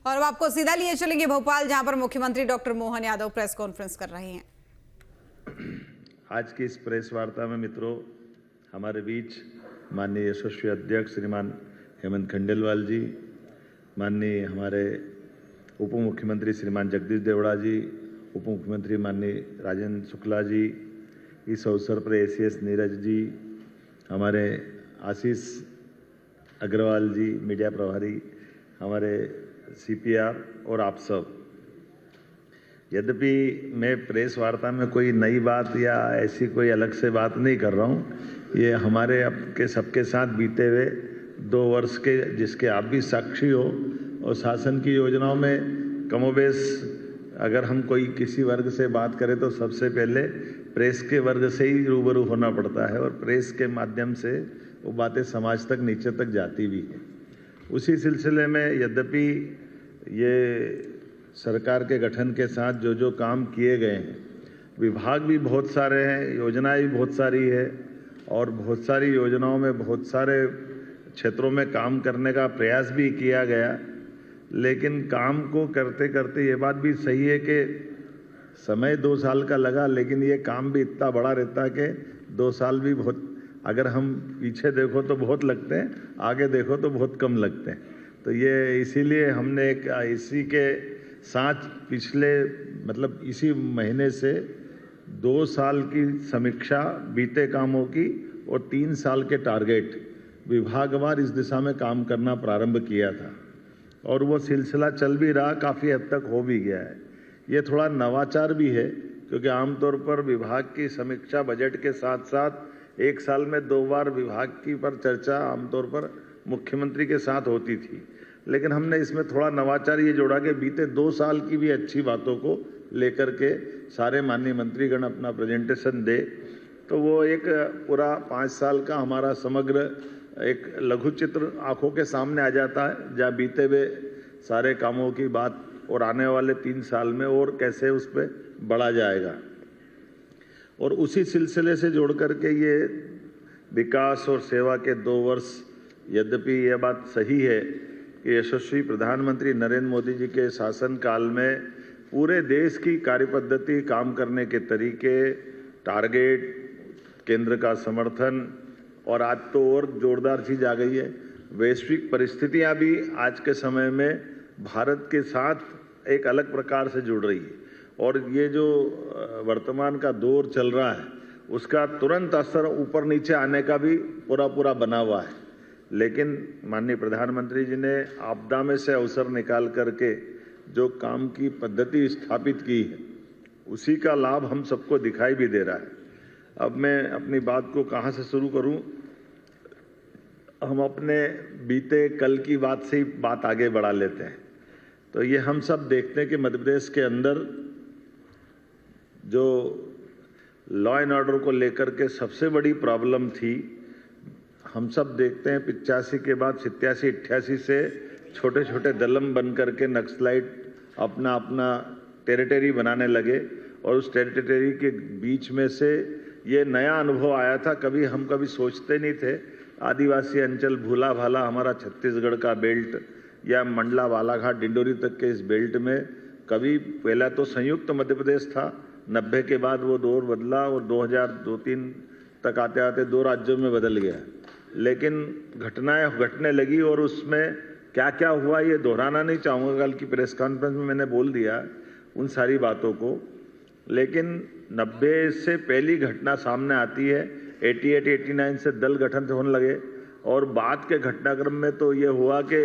और अब आपको सीधा लिए चलेंगे भोपाल, जहां पर मुख्यमंत्री doctor Mohan Yadav press conference कर रहे हैं। आज की इस प्रेस वार्ता में मित्रों, हमारे बीच माननीय यशस्वी अध्यक्ष श्रीमान हेमंत खंडेलवाल जी, माननीय हमारे उप मुख्यमंत्री श्रीमान जगदीश देवड़ा जी, उप मुख्यमंत्री माननीय राजेंद्र शुक्ला जी, इस अवसर पर एसीएस नीरज जी, हमारे आशीष अग्रवाल जी मीडिया प्रभारी, हमारे सीपीआर और आप सब। यद्यपि मैं प्रेस वार्ता में कोई नई बात या ऐसी कोई अलग से बात नहीं कर रहा हूँ, ये हमारे आपके सबके साथ बीते हुए 2 वर्ष के जिसके आप भी साक्षी हो, और शासन की योजनाओं में कमोबेश अगर हम कोई किसी वर्ग से बात करें तो सबसे पहले प्रेस के वर्ग से ही रूबरू होना पड़ता है, और प्रेस के माध्यम से वो बातें समाज तक नीचे तक जाती भी है। उसी सिलसिले में यद्यपि ये सरकार के गठन के साथ जो जो काम किए गए हैं, विभाग भी बहुत सारे हैं, योजनाएं भी बहुत सारी है, और बहुत सारी योजनाओं में बहुत सारे क्षेत्रों में काम करने का प्रयास भी किया गया। लेकिन काम को करते करते ये बात भी सही है कि समय 2 साल का लगा, लेकिन ये काम भी इतना बड़ा रहता है कि 2 साल भी बहुत, अगर हम पीछे देखो तो बहुत लगते हैं, आगे देखो तो बहुत कम लगते हैं। तो ये इसीलिए हमने एक इसी के साथ पिछले मतलब इसी महीने से 2 साल की समीक्षा बीते कामों की और 3 साल के टारगेट विभागवार इस दिशा में काम करना प्रारंभ किया था, और वो सिलसिला चल भी रहा, काफ़ी हद तक हो भी गया है। ये थोड़ा नवाचार भी है, क्योंकि आमतौर पर विभाग की समीक्षा बजट के साथ साथ 1 साल में 2 बार विभाग की पर चर्चा आमतौर पर मुख्यमंत्री के साथ होती थी। लेकिन हमने इसमें थोड़ा नवाचार ये जोड़ा कि बीते 2 साल की भी अच्छी बातों को लेकर के सारे माननीय मंत्रीगण अपना प्रेजेंटेशन दे, तो वो एक पूरा 5 साल का हमारा समग्र एक लघु चित्र आंखों के सामने आ जाता है, जहाँ बीते हुए सारे कामों की बात और आने वाले 3 साल में और कैसे उस पर बढ़ा जाएगा। और उसी सिलसिले से जोड़ करके ये विकास और सेवा के 2 वर्ष, यद्यपि यह बात सही है कि यशस्वी प्रधानमंत्री नरेंद्र मोदी जी के शासनकाल में पूरे देश की कार्यपद्धति, काम करने के तरीके, टारगेट, केंद्र का समर्थन, और आज तो और जोरदार चीज आ गई है, वैश्विक परिस्थितियां भी आज के समय में भारत के साथ एक अलग प्रकार से जुड़ रही है, और ये जो वर्तमान का दौर चल रहा है उसका तुरंत असर ऊपर नीचे आने का भी पूरा बना हुआ है। लेकिन माननीय प्रधानमंत्री जी ने आपदा में से अवसर निकाल करके जो काम की पद्धति स्थापित की है, उसी का लाभ हम सबको दिखाई भी दे रहा है। अब मैं अपनी बात को कहाँ से शुरू करूं? हम अपने बीते कल की बात से ही बात आगे बढ़ा लेते हैं। तो ये हम सब देखते हैं कि मध्य प्रदेश के अंदर जो लॉ एंड ऑर्डर को लेकर के सबसे बड़ी प्रॉब्लम थी, हम सब देखते हैं 85 के बाद 87-88 से छोटे छोटे दलम बन करके नक्सलाइट अपना टेरिटरी बनाने लगे, और उस टेरिटरी के बीच में से ये नया अनुभव आया था, कभी सोचते नहीं थे। आदिवासी अंचल भूला भाला हमारा छत्तीसगढ़ का बेल्ट या मंडला बालाघाट डिंडोरी तक के इस बेल्ट में कभी पहला तो संयुक्त मध्य प्रदेश था, 90 के बाद वो दौर बदला और 2002-3 तक आते आते 2 राज्यों में बदल गया। लेकिन घटनाएं घटने लगी, और उसमें क्या क्या हुआ ये दोहराना नहीं चाहूँगा, कल की प्रेस कॉन्फ्रेंस में मैंने बोल दिया उन सारी बातों को। लेकिन 90 से पहली घटना सामने आती है, 88-89 से दल गठन होने लगे, और बाद के घटनाक्रम में तो ये हुआ कि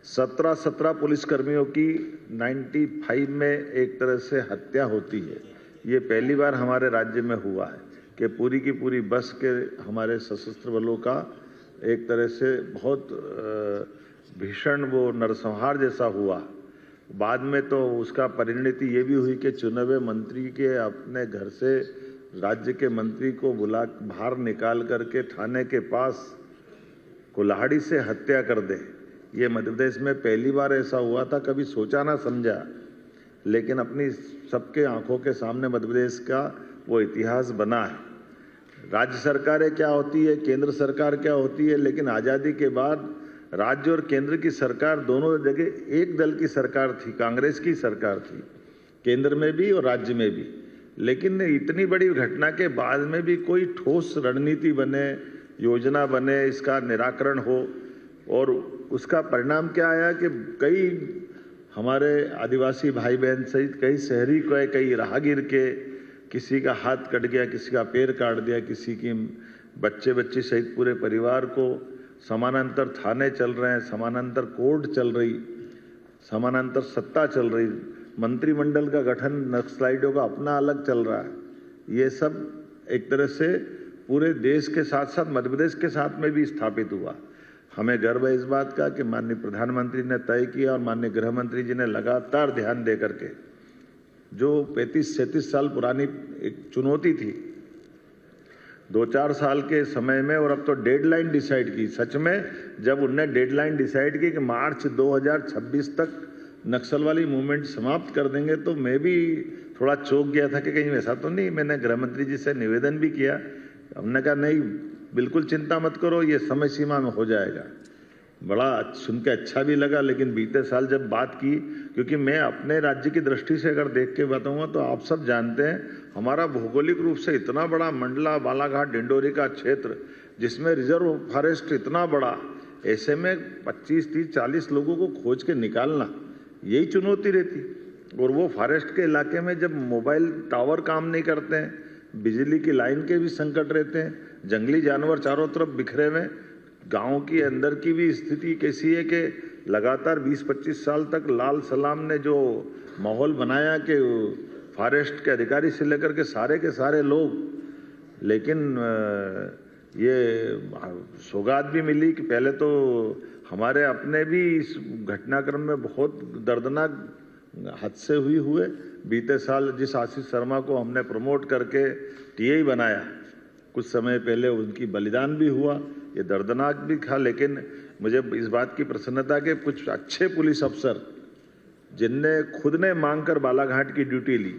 17 पुलिसकर्मियों की 95 में एक तरह से हत्या होती है। ये पहली बार हमारे राज्य में हुआ है कि पूरी की पूरी बस के हमारे सशस्त्र बलों का एक तरह से बहुत भीषण वो नरसंहार जैसा हुआ। बाद में तो उसका परिणति ये भी हुई कि चुने हुए मंत्री के अपने घर से राज्य के मंत्री को बुला बाहर निकाल करके थाने के पास कुल्हाड़ी से हत्या कर दे। ये मध्य प्रदेश में पहली बार ऐसा हुआ था, कभी सोचा ना समझा, लेकिन अपनी सबके आंखों के सामने मध्य प्रदेश का वो इतिहास बना है। राज्य सरकारें क्या होती है, केंद्र सरकार क्या होती है, लेकिन आज़ादी के बाद राज्य और केंद्र की सरकार दोनों जगह एक दल की सरकार थी, कांग्रेस की सरकार थी, केंद्र में भी और राज्य में भी। लेकिन इतनी बड़ी घटना के बाद में भी कोई ठोस रणनीति बने, योजना बने, इसका निराकरण हो, और उसका परिणाम क्या आया कि कई हमारे आदिवासी भाई बहन सहित कई शहरी को, कई राहगीर के किसी का हाथ कट गया, किसी का पैर काट दिया, किसी की बच्चे बच्ची सहित पूरे परिवार को, समानांतर थाने चल रहे हैं, समानांतर कोर्ट चल रही, समानांतर सत्ता चल रही, मंत्रिमंडल का गठन नक्सलाइटों का अपना अलग चल रहा है। ये सब एक तरह से पूरे देश के साथ साथ मध्य प्रदेश के साथ में भी स्थापित हुआ। हमें गर्व है इस बात का कि माननीय प्रधानमंत्री ने तय किया और माननीय गृह मंत्री जी ने लगातार ध्यान दे करके, जो 35-37 साल पुरानी एक चुनौती थी, 2-4 साल के समय में, और अब तो डेडलाइन डिसाइड की। सच में जब उनने डेडलाइन डिसाइड की कि मार्च 2026 तक नक्सल वाली मूवमेंट समाप्त कर देंगे, तो मैं भी थोड़ा चौंक गया था कि कहीं ऐसा तो नहीं। मैंने गृह मंत्री जी से निवेदन भी किया, हमने कहा नहीं, बिल्कुल चिंता मत करो, ये समय सीमा में हो जाएगा। बड़ा सुन के अच्छा भी लगा। लेकिन बीते साल जब बात की, क्योंकि मैं अपने राज्य की दृष्टि से अगर देख के बताऊंगा तो आप सब जानते हैं हमारा भौगोलिक रूप से इतना बड़ा मंडला, बालाघाट, डिंडोरी का क्षेत्र, जिसमें रिजर्व फॉरेस्ट इतना बड़ा, ऐसे में 25, 30, 40 लोगों को खोज के निकालना यही चुनौती रहती। और वो फॉरेस्ट के इलाके में जब मोबाइल टावर काम नहीं करते हैं, बिजली की लाइन के भी संकट रहते हैं, जंगली जानवर चारों तरफ बिखरे हुए, गांव की अंदर की भी स्थिति कैसी है कि लगातार 20-25 साल तक लाल सलाम ने जो माहौल बनाया कि फॉरेस्ट के अधिकारी से लेकर के सारे लोग, लेकिन ये सौगात भी मिली कि पहले तो हमारे अपने भी इस घटनाक्रम में बहुत दर्दनाक हादसे हुए। बीते साल जिस आशीष शर्मा को हमने प्रमोट करके टीआई बनाया, कुछ समय पहले उनकी बलिदान भी हुआ, ये दर्दनाक भी था। लेकिन मुझे इस बात की प्रसन्नता के कुछ अच्छे पुलिस अफसर जिनने खुद ने मांगकर बालाघाट की ड्यूटी ली,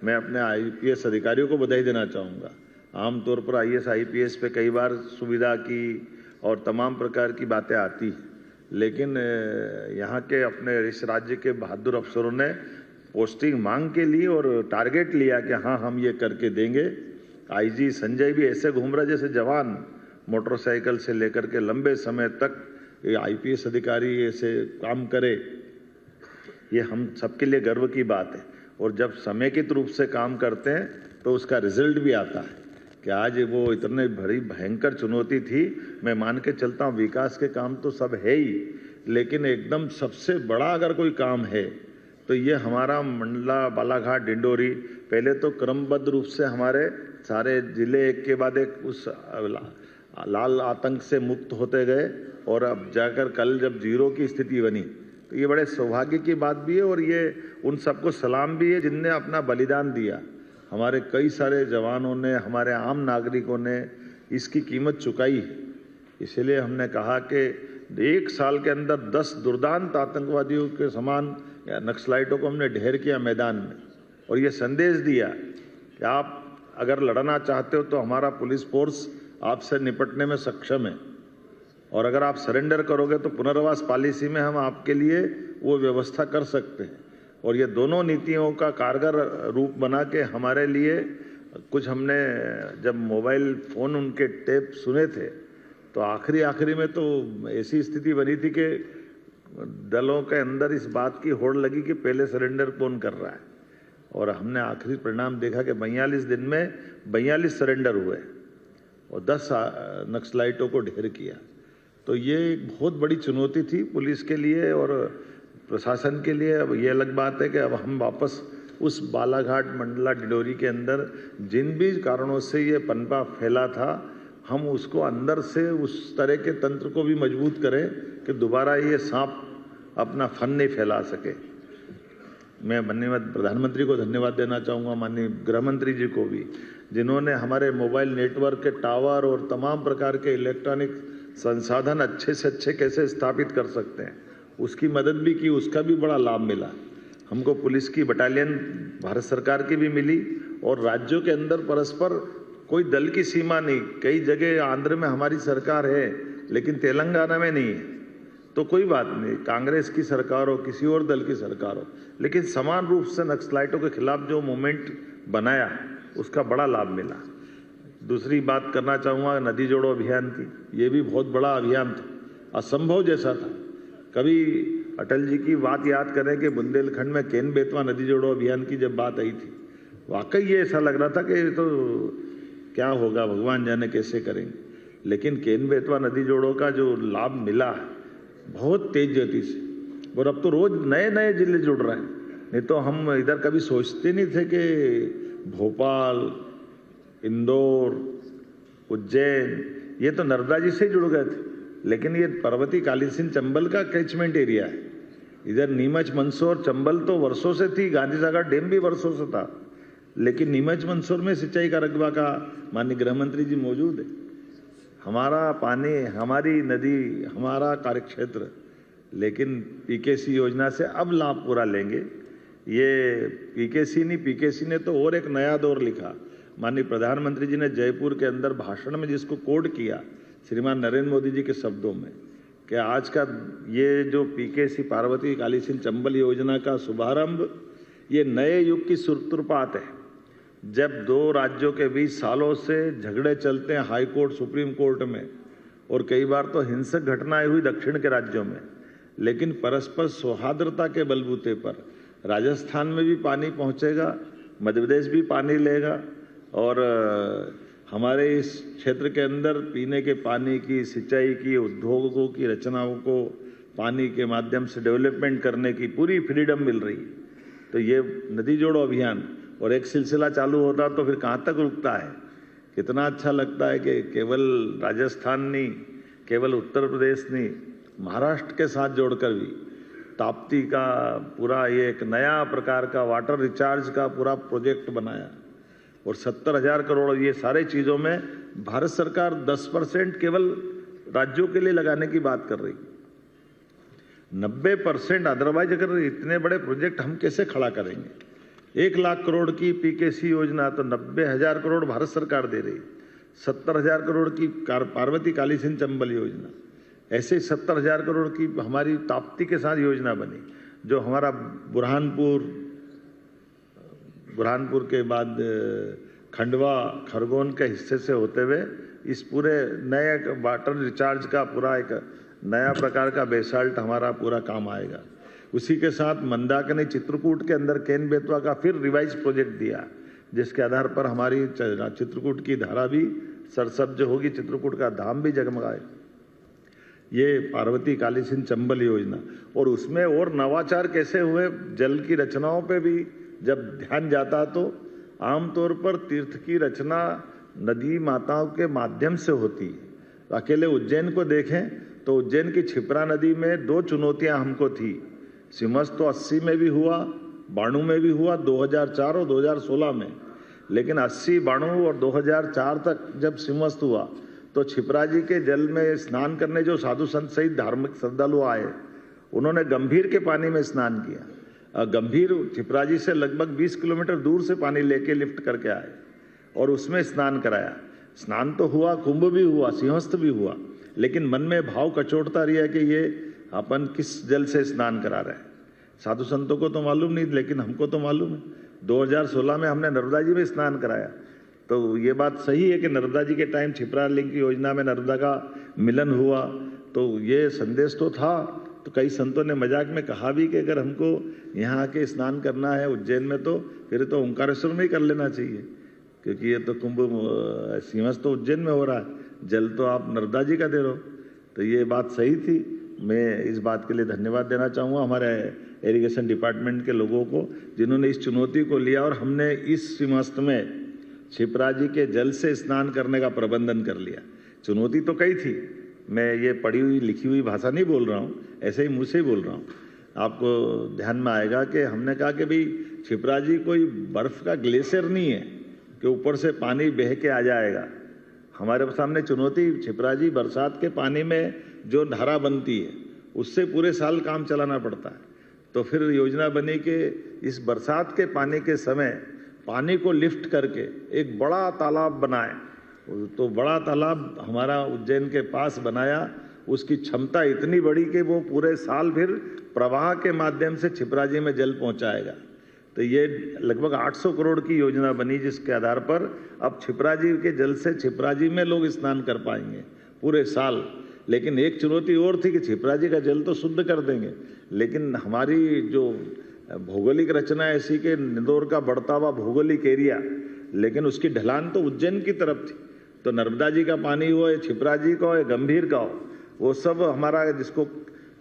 मैं अपने आईपीएस अधिकारियों को बधाई देना चाहूँगा। आमतौर पर आईएएस आईपीएस पे कई बार सुविधा की और तमाम प्रकार की बातें आती, लेकिन यहाँ के अपने इस राज्य के बहादुर अफसरों ने पोस्टिंग मांग के लिए और टारगेट लिया कि हाँ हम ये करके देंगे। आईजी संजय भी ऐसे घूम रहा जैसे जवान, मोटरसाइकिल से लेकर के लंबे समय तक ये आईपीएस अधिकारी ऐसे काम करे, ये हम सबके लिए गर्व की बात है। और जब समेकित रूप से काम करते हैं तो उसका रिजल्ट भी आता है कि आज वो इतने बड़ी भयंकर चुनौती थी। मैं मान के चलता हूँ विकास के काम तो सब है ही, लेकिन एकदम सबसे बड़ा अगर कोई काम है तो ये हमारा मंडला, बालाघाट, डिंडोरी पहले तो क्रमबद्ध रूप से हमारे सारे जिले एक के बाद एक उस लाल आतंक से मुक्त होते गए, और अब जाकर कल जब जीरो की स्थिति बनी तो ये बड़े सौभाग्य की बात भी है। और ये उन सबको सलाम भी है जिनने अपना बलिदान दिया। हमारे कई सारे जवानों ने, हमारे आम नागरिकों ने इसकी कीमत चुकाई। इसलिए हमने कहा कि 1 साल के अंदर 10 दुर्दांत आतंकवादियों के समान नक्सलाइटों को हमने ढेर किया मैदान में, और ये संदेश दिया कि आप अगर लड़ना चाहते हो तो हमारा पुलिस फोर्स आपसे निपटने में सक्षम है, और अगर आप सरेंडर करोगे तो पुनर्वास पॉलिसी में हम आपके लिए वो व्यवस्था कर सकते हैं। और ये दोनों नीतियों का कारगर रूप बना के हमारे लिए कुछ हमने जब मोबाइल फ़ोन उनके टेप सुने थे तो आखिरी में तो ऐसी स्थिति बनी थी कि दलों के अंदर इस बात की होड़ लगी कि पहले सरेंडर कौन कर रहा है। और हमने आखिरी परिणाम देखा कि 42 दिन में 42 सरेंडर हुए और 10 नक्सलाइटों को ढेर किया। तो ये एक बहुत बड़ी चुनौती थी पुलिस के लिए और प्रशासन के लिए। अब ये अलग बात है कि अब हम वापस उस बालाघाट, मंडला, डिंडोरी के अंदर जिन भी कारणों से ये पनपा फैला था, हम उसको अंदर से उस तरह के तंत्र को भी मजबूत करें कि दोबारा ये सांप अपना फन नहीं फैला सके। मैं माननीय प्रधानमंत्री को धन्यवाद देना चाहूँगा, माननीय गृह मंत्री जी को भी, जिन्होंने हमारे मोबाइल नेटवर्क के टावर और तमाम प्रकार के इलेक्ट्रॉनिक संसाधन अच्छे से अच्छे कैसे स्थापित कर सकते हैं उसकी मदद भी की, उसका भी बड़ा लाभ मिला। हमको पुलिस की बटालियन भारत सरकार की भी मिली और राज्यों के अंदर परस्पर कोई दल की सीमा नहीं। कई जगह आंध्र में हमारी सरकार है लेकिन तेलंगाना में नहीं है, तो कोई बात नहीं, कांग्रेस की सरकार हो किसी और दल की सरकार हो, लेकिन समान रूप से नक्सलाइटों के खिलाफ जो मूवमेंट बनाया उसका बड़ा लाभ मिला। दूसरी बात करना चाहूँगा नदी जोड़ो अभियान की, ये भी बहुत बड़ा अभियान था, असंभव जैसा था। कभी अटल जी की बात याद करें कि बुंदेलखंड में केन बेतवा नदी जोड़ो अभियान की जब बात आई थी, वाकई ये ऐसा लग रहा था कि तो क्या होगा, भगवान जाने कैसे करेंगे। लेकिन केन बेतवा नदी जोड़ो का जो लाभ मिला बहुत तेज गति से, और अब तो रोज नए नए जिले जुड़ रहे हैं। नहीं तो हम इधर कभी सोचते नहीं थे कि भोपाल, इंदौर, उज्जैन ये तो नर्मदा जी से जुड़ गए थे, लेकिन ये पर्वती कालीसिंध चंबल का कैचमेंट एरिया है। इधर नीमच, मंदसौर, चंबल तो वर्षों से थी, गांधी सागर डैम भी वर्षों से था, लेकिन नीमच मंदसौर में सिंचाई का रकबा का माननीय गृह मंत्री जी मौजूद है। हमारा पानी, हमारी नदी, हमारा कार्यक्षेत्र, लेकिन पीकेसी योजना से अब लाभ पूरा लेंगे। ये पीकेसी नहीं, पीकेसी ने तो और एक नया दौर लिखा। माननीय प्रधानमंत्री जी ने जयपुर के अंदर भाषण में जिसको कोड किया श्रीमान नरेंद्र मोदी जी के शब्दों में, कि आज का ये जो पीकेसी पार्वती कालीसिंध चंबल योजना का शुभारंभ ये नए युग की सूत्रपात है। जब दो राज्यों के बीच सालों से झगड़े चलते हैं हाई कोर्ट, सुप्रीम कोर्ट में, और कई बार तो हिंसक घटनाएं हुई दक्षिण के राज्यों में, लेकिन परस्पर सौहार्दता के बलबूते पर राजस्थान में भी पानी पहुंचेगा, मध्य प्रदेश भी पानी लेगा, और हमारे इस क्षेत्र के अंदर पीने के पानी की, सिंचाई की, उद्योगों की रचनाओं को पानी के माध्यम से डेवलपमेंट करने की पूरी फ्रीडम मिल रही है। तो ये नदी जोड़ो अभियान और एक सिलसिला चालू होता तो फिर कहाँ तक रुकता है। कितना अच्छा लगता है कि केवल राजस्थान नहीं, केवल उत्तर प्रदेश नहीं, महाराष्ट्र के साथ जोड़कर भी ताप्ती का पूरा ये एक नया प्रकार का वाटर रिचार्ज का पूरा प्रोजेक्ट बनाया, और 70,000 करोड़ ये सारे चीज़ों में भारत सरकार 10% केवल राज्यों के लिए लगाने की बात कर रही, 90% अदरवाइज अगर इतने बड़े प्रोजेक्ट हम कैसे खड़ा करेंगे। 1 लाख करोड़ की पीकेसी योजना तो 90,000 करोड़ भारत सरकार दे रही, 70,000 करोड़ की पार्वती कालीसिंध चंबल योजना, ऐसे 70,000 करोड़ की हमारी ताप्ती के साथ योजना बनी, जो हमारा बुरहानपुर के बाद खंडवा, खरगोन के हिस्से से होते हुए इस पूरे नए वाटर रिचार्ज का पूरा एक नया प्रकार का बेसाल्ट हमारा पूरा काम आएगा। उसी के साथ मंदाकिनी चित्रकूट के अंदर केन बेतवा का फिर रिवाइज प्रोजेक्ट दिया, जिसके आधार पर हमारी चित्रकूट की धारा भी सरसब्ज होगी, चित्रकूट का धाम भी जगमगाए। ये पार्वती कालीसिंध चंबल योजना, और उसमें और नवाचार कैसे हुए, जल की रचनाओं पे भी जब ध्यान जाता तो आमतौर पर तीर्थ की रचना नदी माताओं के माध्यम से होती है। अकेले उज्जैन को देखें तो उज्जैन की क्षिप्रा नदी में 2 चुनौतियां हमको थी। सिमस तो 80 में भी हुआ, 92 में भी हुआ, 2004 और 2016 में, लेकिन 80, 92 और 2004 तक जब सिमस्त हुआ तो क्षिप्रा जी के जल में स्नान करने जो साधु संत सहित धार्मिक श्रद्धालु आए, उन्होंने गंभीर के पानी में स्नान किया। गंभीर क्षिप्रा जी से लगभग 20 किलोमीटर दूर से पानी लेके लिफ्ट करके आए और उसमें स्नान कराया। स्नान तो हुआ, कुंभ भी हुआ, सिंहस्थ भी हुआ, लेकिन मन में भाव कचोटता रहा कि ये अपन किस जल से स्नान करा रहे हैं। साधु संतों को तो मालूम नहीं, लेकिन हमको तो मालूम है। 2016 में हमने नर्मदा जी में स्नान कराया, तो ये बात सही है कि नर्मदा जी के टाइम क्षिप्रा लिंक की योजना में नर्मदा का मिलन हुआ, तो ये संदेश तो था। तो कई संतों ने मजाक में कहा भी कि अगर हमको यहाँ आके स्नान करना है उज्जैन में, तो फिर तो ओंकारेश्वर में ही कर लेना चाहिए, क्योंकि ये तो कुंभ सिंहस्थ तो उज्जैन में हो रहा है, जल तो आप नर्मदा जी का दे रहे हो। तो ये बात सही थी। मैं इस बात के लिए धन्यवाद देना चाहूँगा हमारे इरिगेशन डिपार्टमेंट के लोगों को, जिन्होंने इस चुनौती को लिया और हमने इस सिंहस्थ में क्षिप्रा जी के जल से स्नान करने का प्रबंधन कर लिया। चुनौती तो कई थी, मैं ये पढ़ी हुई लिखी हुई भाषा नहीं बोल रहा हूँ, ऐसे ही मुँह से ही बोल रहा हूँ। आपको ध्यान में आएगा कि हमने कहा कि भाई क्षिप्रा जी कोई बर्फ का ग्लेशियर नहीं है कि ऊपर से पानी बह के आ जाएगा। हमारे सामने चुनौती क्षिप्रा जी बरसात के पानी में जो धारा बनती है उससे पूरे साल काम चलाना पड़ता है। तो फिर योजना बनी कि इस बरसात के पानी के समय पानी को लिफ्ट करके एक बड़ा तालाब बनाए। तो बड़ा तालाब हमारा उज्जैन के पास बनाया उसकी क्षमता इतनी बड़ी कि वो पूरे साल फिर प्रवाह के माध्यम से छिपराजी में जल पहुंचाएगा। तो ये लगभग 800 करोड़ की योजना बनी, जिसके आधार पर अब छिपराजी के जल से छिपराजी में लोग स्नान कर पाएंगे पूरे साल। लेकिन एक चुनौती और थी कि छिपराजी का जल तो शुद्ध कर देंगे, लेकिन हमारी जो भौगोलिक रचना ऐसी कि इंदौर का बढ़ता हुआ भौगोलिक एरिया, लेकिन उसकी ढलान तो उज्जैन की तरफ थी। तो नर्मदा जी का पानी हो या छिपराजी का हो या गंभीर का हो, वो सब हमारा, जिसको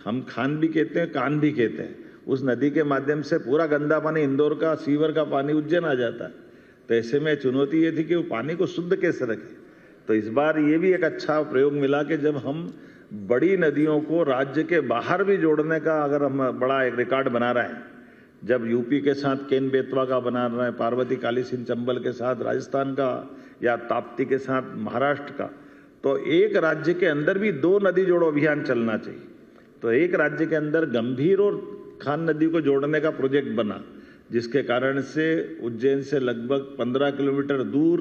हम खान भी कहते हैं कान भी कहते हैं, उस नदी के माध्यम से पूरा गंदा पानी इंदौर का सीवर का पानी उज्जैन आ जाता है। तो ऐसे में चुनौती ये थी कि वो पानी को शुद्ध कैसे रखें। तो इस बार ये भी एक अच्छा प्रयोग मिला कि जब हम बड़ी नदियों को राज्य के बाहर भी जोड़ने का अगर हम बड़ा एक रिकॉर्ड बना रहे हैं, जब यूपी के साथ केन बेतवा का बना रहे हैं, पार्वती काली सिंध चंबल के साथ राजस्थान का, या ताप्ती के साथ महाराष्ट्र का, तो एक राज्य के अंदर भी 2 नदी जोड़ो अभियान चलना चाहिए। तो एक राज्य के अंदर गंभीर और खान नदी को जोड़ने का प्रोजेक्ट बना, जिसके कारण से उज्जैन से लगभग 15 किलोमीटर दूर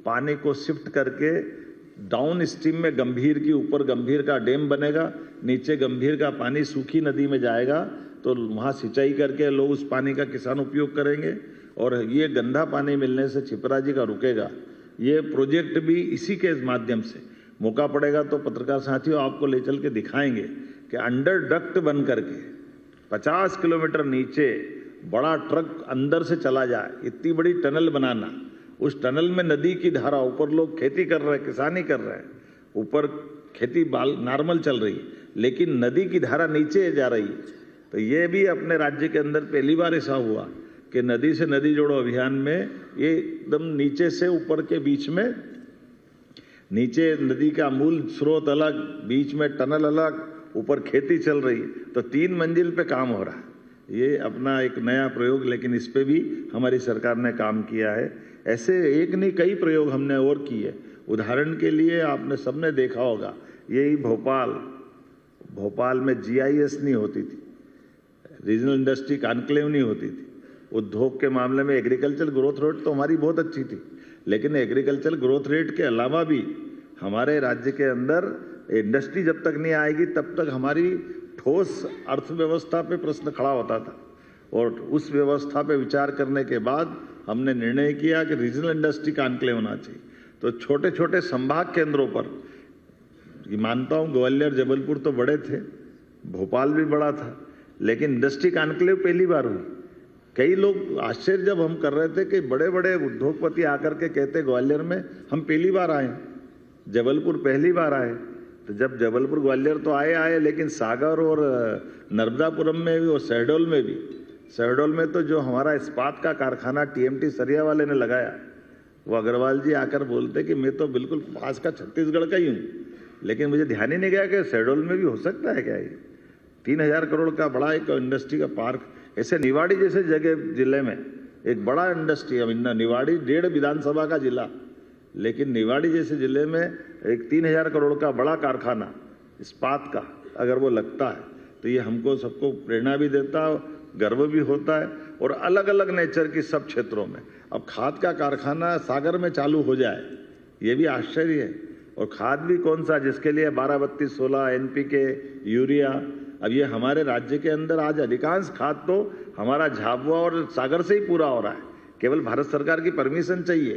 पानी को शिफ्ट करके डाउन स्ट्रीम में गंभीर की, ऊपर गंभीर का डैम बनेगा, नीचे गंभीर का पानी सूखी नदी में जाएगा, तो वहाँ सिंचाई करके लोग उस पानी का किसान उपयोग करेंगे और ये गंदा पानी मिलने से छिपराजी का रुकेगा। ये प्रोजेक्ट भी इसी के माध्यम से, मौका पड़ेगा तो पत्रकार साथियों आपको ले चल के दिखाएंगे कि अंडर डक्ट बन करके 50 किलोमीटर नीचे बड़ा ट्रक अंदर से चला जाए, इतनी बड़ी टनल बनाना, उस टनल में नदी की धारा, ऊपर लोग खेती कर रहे हैं, किसानी कर रहे हैं, ऊपर खेती नॉर्मल चल रही है, लेकिन नदी की धारा नीचे जा रही है। तो ये भी अपने राज्य के अंदर पहली बार ऐसा हुआ कि नदी से नदी जोड़ो अभियान में ये एकदम नीचे से ऊपर के बीच में, नीचे नदी का मूल स्रोत अलग, बीच में टनल अलग, ऊपर खेती चल रही है। तो 3 मंजिल पे काम हो रहा है। ये अपना एक नया प्रयोग, लेकिन इस पे भी हमारी सरकार ने काम किया है। ऐसे एक नहीं कई प्रयोग हमने और किए। उदाहरण के लिए आपने सबने देखा होगा, यही भोपाल में GIS नहीं होती थी, रीजनल इंडस्ट्री कॉन्क्लेव नहीं होती थी। उद्योग के मामले में एग्रीकल्चर ग्रोथ रेट तो हमारी बहुत अच्छी थी, लेकिन एग्रीकल्चर ग्रोथ रेट के अलावा भी हमारे राज्य के अंदर इंडस्ट्री जब तक नहीं आएगी तब तक हमारी ठोस अर्थव्यवस्था पे प्रश्न खड़ा होता था। और उस व्यवस्था पे विचार करने के बाद हमने निर्णय किया कि रीजनल इंडस्ट्री कॉन्क्लेव होना चाहिए। तो छोटे छोटे संभाग केंद्रों पर, मानता हूँ ग्वालियर जबलपुर तो बड़े थे, भोपाल भी बड़ा था, लेकिन इंडस्ट्री कॉन्क्लेव पहली बार हुई। कई लोग आश्चर्य जब हम कर रहे थे कि बड़े बड़े उद्योगपति आकर के कहते ग्वालियर में हम पहली बार आए, जबलपुर पहली बार आए। तो जब जबलपुर ग्वालियर तो आए, लेकिन सागर और नर्मदापुरम में भी और शहडोल में तो जो हमारा इस्पात का कारखाना TMT सरिया वाले ने लगाया, वो अग्रवाल जी आकर बोलते कि मैं तो बिल्कुल पास का छत्तीसगढ़ का ही हूँ, लेकिन मुझे ध्यान ही नहीं गया कि शहडोल में भी हो सकता है क्या। ये 3000 करोड़ का बड़ा एक इंडस्ट्री का पार्क, ऐसे निवाड़ी जैसे जगह जिले में एक बड़ा इंडस्ट्री। अब निवाड़ी 1.5 विधानसभा का जिला, लेकिन निवाड़ी जैसे जिले में एक 3000 करोड़ का बड़ा कारखाना इस्पात का अगर वो लगता है, तो ये हमको सबको प्रेरणा भी देता है, गर्व भी होता है। और अलग अलग नेचर की सब क्षेत्रों में अब खाद का कारखाना सागर में चालू हो जाए, ये भी आश्चर्य है। और खाद भी कौन सा, जिसके लिए 12-32-16 NPK यूरिया। अब ये हमारे राज्य के अंदर आज अधिकांश खाद तो हमारा झाबुआ और सागर से ही पूरा हो रहा है, केवल भारत सरकार की परमिशन चाहिए,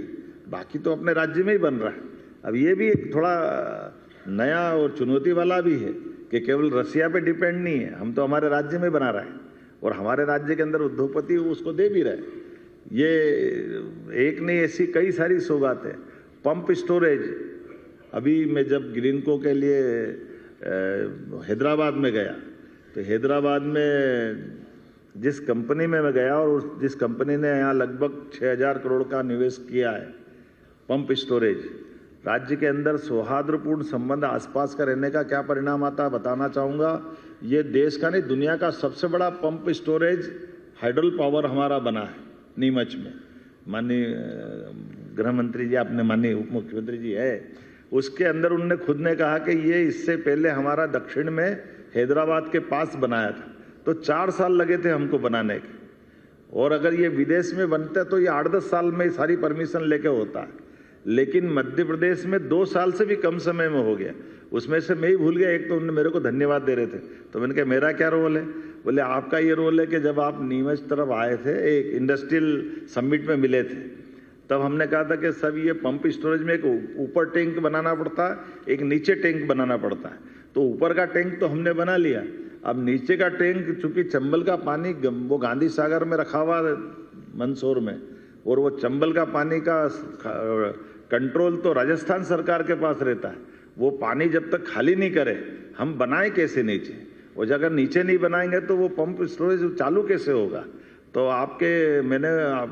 बाकी तो अपने राज्य में ही बन रहा है। अब ये भी एक थोड़ा नया और चुनौती वाला भी है कि केवल रसिया पे डिपेंड नहीं है, हम तो हमारे राज्य में बना रहे हैं और हमारे राज्य के अंदर उद्योगपति उसको दे भी रहे। ये एक नहीं, ऐसी कई सारी सौगातें। पंप स्टोरेज, अभी मैं जब ग्रीनको के लिए हैदराबाद में गया, तो हैदराबाद में जिस कंपनी में मैं गया और जिस कंपनी ने यहाँ लगभग 6000 करोड़ का निवेश किया है पंप स्टोरेज, राज्य के अंदर सौहार्दपूर्ण संबंध आसपास का रहने का क्या परिणाम आता है बताना चाहूँगा। ये देश का नहीं दुनिया का सबसे बड़ा पंप स्टोरेज हाइडल पावर हमारा बना है नीमच में। माननीय गृह मंत्री जी, आपने माननीय उप मुख्यमंत्री जी है, उसके अंदर उनने खुद ने कहा कि ये इससे पहले हमारा दक्षिण में हैदराबाद के पास बनाया था, तो 4 साल लगे थे हमको बनाने के, और अगर ये विदेश में बनता तो ये 8-10 साल में सारी परमिशन लेके होता है। लेकिन मध्य प्रदेश में 2 साल से भी कम समय में हो गया। उसमें से मैं ही भूल गया। एक तो उन्होंने मेरे को धन्यवाद दे रहे थे, तो मैंने कहा मेरा क्या रोल है? बोले आपका ये रोल है कि जब आप नीमच तरफ आए थे, एक इंडस्ट्रियल समिट में मिले थे, तब हमने कहा था कि सब ये पंप स्टोरेज में एक ऊपर टैंक बनाना पड़ता है, एक नीचे टैंक बनाना पड़ता है। तो ऊपर का टैंक तो हमने बना लिया, अब नीचे का टैंक, चूंकि चंबल का पानी वो गांधी सागर में रखा हुआ मंदसौर में, और वो चंबल का पानी का कंट्रोल तो राजस्थान सरकार के पास रहता है। वो पानी जब तक खाली नहीं करे, हम बनाए कैसे नीचे? और अगर नीचे नहीं बनाएंगे तो वो पंप स्टोरेज चालू कैसे होगा? तो मैंने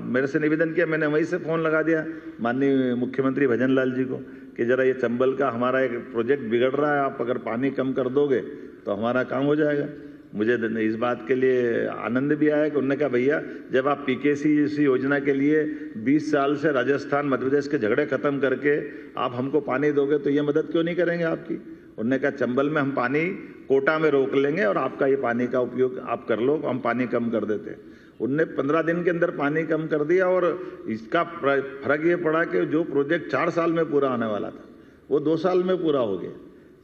मेरे से निवेदन किया, मैंने वहीं से फ़ोन लगा दिया माननीय मुख्यमंत्री भजन लाल जी को कि ज़रा ये चंबल का हमारा एक प्रोजेक्ट बिगड़ रहा है, आप अगर पानी कम कर दोगे तो हमारा काम हो जाएगा। मुझे इस बात के लिए आनंद भी आया कि उन्होंने कहा भैया जब आप पीकेसी जैसी योजना के लिए 20 साल से राजस्थान मध्य प्रदेश के झगड़े खत्म करके आप हमको पानी दोगे तो ये मदद क्यों नहीं करेंगे आपकी? उन्होंने कहा चंबल में हम पानी कोटा में रोक लेंगे और आपका ये पानी का उपयोग आप कर लो, हम पानी कम कर देते हैं। उनने 15 दिन के अंदर पानी कम कर दिया और इसका फर्क ये पड़ा कि जो प्रोजेक्ट 4 साल में पूरा आने वाला था वो 2 साल में पूरा हो गया।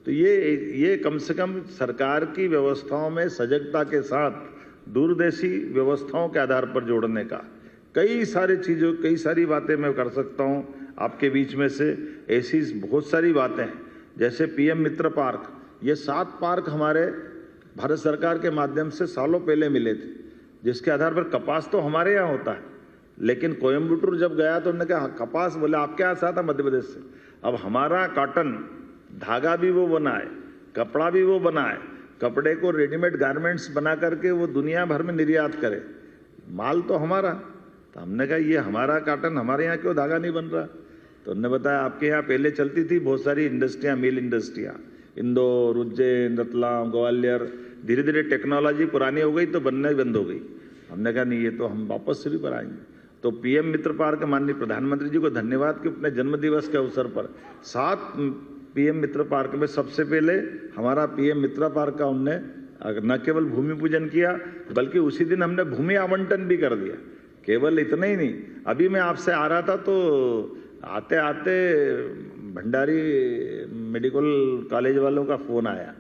तो ये कम से कम सरकार की व्यवस्थाओं में सजगता के साथ दूरदेशी व्यवस्थाओं के आधार पर जोड़ने का कई सारी बातें मैं कर सकता हूं आपके बीच में से। ऐसी बहुत सारी बातें हैं, जैसे पीएम मित्र पार्क, ये 7 पार्क हमारे भारत सरकार के माध्यम से सालों पहले मिले थे, जिसके आधार पर कपास तो हमारे यहाँ होता है, लेकिन कोयम्बटूर जब गया तो उन्होंने कहा कपास, बोले आपके यहाँ से आता मध्य प्रदेश से। अब हमारा कॉटन धागा भी वो बनाए, कपड़ा भी वो बनाए, कपड़े को रेडीमेड गारमेंट्स बना करके वो दुनिया भर में निर्यात करे, माल तो हमारा। तो हमने कहा ये हमारा कॉटन, हमारे यहाँ क्यों धागा नहीं बन रहा? तो उन्होंने बताया आपके यहाँ पहले चलती थी बहुत सारी इंडस्ट्रियाँ, मिल इंडस्ट्रियाँ, इंदौर, उज्जैन, रतलाम, ग्वालियर, धीरे धीरे टेक्नोलॉजी पुरानी हो गई तो बनना बंद हो गई। हमने कहा नहीं, ये तो हम वापस शुरू पर आएंगे। तो पीएम मित्र पार्क माननीय प्रधानमंत्री जी को धन्यवाद कि अपने जन्मदिवस के अवसर पर 7 पीएम मित्र पार्क में सबसे पहले हमारा पीएम मित्र पार्क का उनने न केवल भूमि पूजन किया बल्कि उसी दिन हमने भूमि आवंटन भी कर दिया। केवल इतना ही नहीं, अभी मैं आपसे आ रहा था तो आते आते भंडारी मेडिकल कॉलेज वालों का फ़ोन आया।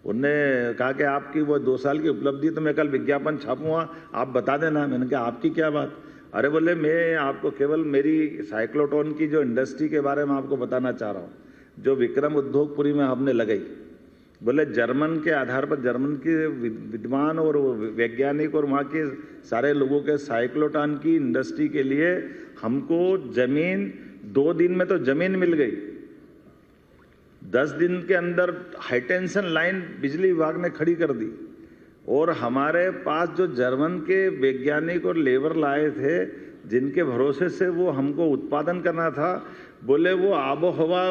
उनने कहा कि आपकी वो 2 साल की उपलब्धि, तो मैं कल विज्ञापन छापूंगा, आप बता देना। मैंने कहा आपकी क्या बात? अरे बोले मैं आपको केवल मेरी साइक्लोट्रॉन की जो इंडस्ट्री के बारे में आपको बताना चाह रहा हूँ, जो विक्रम उद्योगपुरी में हमने लगाई। बोले जर्मन के आधार पर, जर्मन के विद्वान और वैज्ञानिक और वहाँ के सारे लोगों के साइक्लोट्रॉन की इंडस्ट्री के लिए हमको जमीन 2 दिन में तो जमीन मिल गई, 10 दिन के अंदर हाईटेंशन लाइन बिजली विभाग ने खड़ी कर दी। और हमारे पास जो जर्मन के वैज्ञानिक और लेबर लाए थे, जिनके भरोसे से वो हमको उत्पादन करना था, बोले वो आबो हवा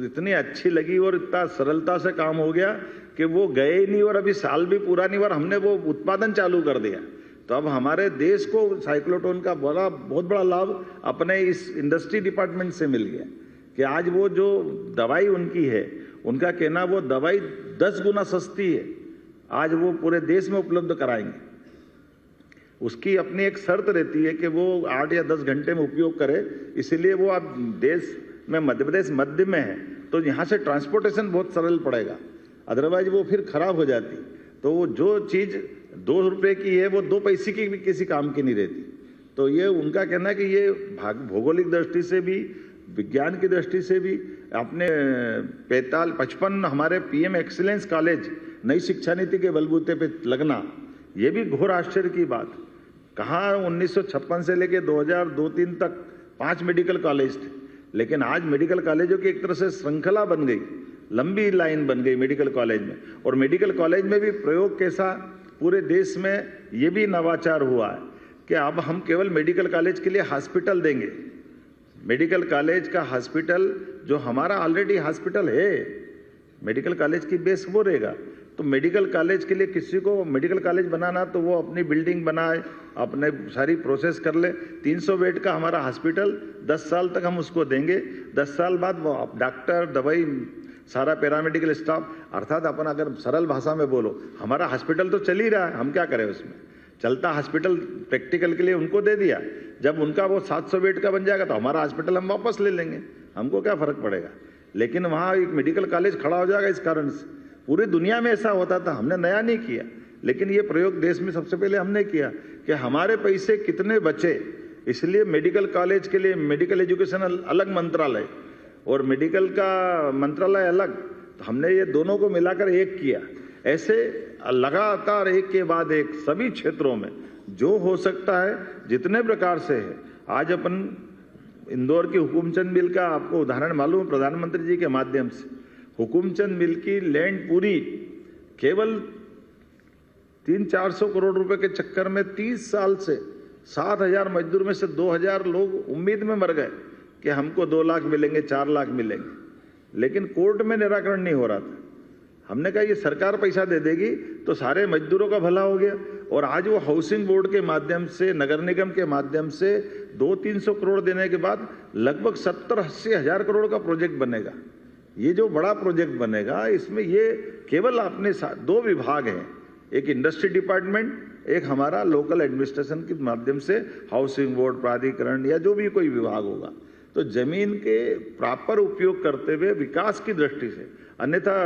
इतनी अच्छी लगी और इतना सरलता से काम हो गया कि वो गए ही नहीं और अभी साल भी पूरा नहीं और हमने वो उत्पादन चालू कर दिया। तो अब हमारे देश को साइक्लोट्रॉन का बहुत बड़ा लाभ अपने इस इंडस्ट्री डिपार्टमेंट से मिल गया कि आज वो जो दवाई उनकी है, उनका कहना वो दवाई 10 गुना सस्ती है, आज वो पूरे देश में उपलब्ध कराएंगे। उसकी अपनी एक शर्त रहती है कि वो 8 या 10 घंटे में उपयोग करे, इसीलिए वो अब देश में मध्य प्रदेश मध्य में है तो यहाँ से ट्रांसपोर्टेशन बहुत सरल पड़ेगा, अदरवाइज वो फिर खराब हो जाती। तो वो जो चीज़ 2 रुपये की है वो 2 पैसे की भी किसी काम की नहीं रहती। तो ये उनका कहना है कि ये भौगोलिक दृष्टि से भी, विज्ञान की दृष्टि से भी, अपने 55 हमारे पीएम एक्सीलेंस कॉलेज नई शिक्षा नीति के बलबूते पे लगना, ये भी घोर आश्चर्य की बात। कहाँ 1956 से लेकर 2002-3 तक 5 मेडिकल कॉलेज थे, लेकिन आज मेडिकल कॉलेजों की एक तरह से श्रृंखला बन गई, लंबी लाइन बन गई मेडिकल कॉलेज में। और मेडिकल कॉलेज में भी प्रयोग कैसा, पूरे देश में ये भी नवाचार हुआ है कि अब हम केवल मेडिकल कॉलेज के लिए हॉस्पिटल देंगे। मेडिकल कॉलेज का हॉस्पिटल जो हमारा ऑलरेडी हॉस्पिटल है, मेडिकल कॉलेज की बेस वो रहेगा। तो मेडिकल कॉलेज के लिए किसी को मेडिकल कॉलेज बनाना तो वो अपनी बिल्डिंग बनाए, अपने सारी प्रोसेस कर ले। 300 बेड का हमारा हॉस्पिटल 10 साल तक हम उसको देंगे। 10 साल बाद वो डॉक्टर, दवाई, सारा पैरामेडिकल स्टाफ, अर्थात अपन अगर सरल भाषा में बोलो, हमारा हॉस्पिटल तो चल ही रहा है, हम क्या करें उसमें। चलता हॉस्पिटल प्रैक्टिकल के लिए उनको दे दिया। जब उनका वो 700 बेड का बन जाएगा तो हमारा हॉस्पिटल हम वापस ले लेंगे, हमको क्या फर्क पड़ेगा। लेकिन वहाँ एक मेडिकल कॉलेज खड़ा हो जाएगा इस कारण से। पूरी दुनिया में ऐसा होता था, हमने नया नहीं किया, लेकिन ये प्रयोग देश में सबसे पहले हमने किया कि हमारे पैसे कितने बचे। इसलिए मेडिकल कॉलेज के लिए मेडिकल एजुकेशन अलग मंत्रालय और मेडिकल का मंत्रालय अलग, तो हमने ये दोनों को मिलाकर एक किया। ऐसे लगातार एक के बाद एक सभी क्षेत्रों में जो हो सकता है जितने प्रकार से है। आज अपन इंदौर की हुकुमचंद मिल का आपको उदाहरण मालूम है, प्रधानमंत्री जी के माध्यम से हुकुमचंद मिल की लैंड पूरी केवल 300-400 करोड़ रुपए के चक्कर में 30 साल से 7,000 मजदूर में से 2,000 लोग उम्मीद में मर गए कि हमको 2 लाख मिलेंगे, 4 लाख मिलेंगे, लेकिन कोर्ट में निराकरण नहीं हो रहा था। हमने कहा ये सरकार पैसा दे देगी तो सारे मजदूरों का भला हो गया। और आज वो हाउसिंग बोर्ड के माध्यम से, नगर निगम के माध्यम से 200-300 करोड़ देने के बाद लगभग 70-80 हजार करोड़ का प्रोजेक्ट बनेगा। ये जो बड़ा प्रोजेक्ट बनेगा इसमें ये केवल अपने 2 विभाग हैं, एक इंडस्ट्री डिपार्टमेंट, एक हमारा लोकल एडमिनिस्ट्रेशन के माध्यम से हाउसिंग बोर्ड, प्राधिकरण या जो भी कोई विभाग होगा। तो जमीन के प्रॉपर उपयोग करते हुए विकास की दृष्टि से, अन्यथा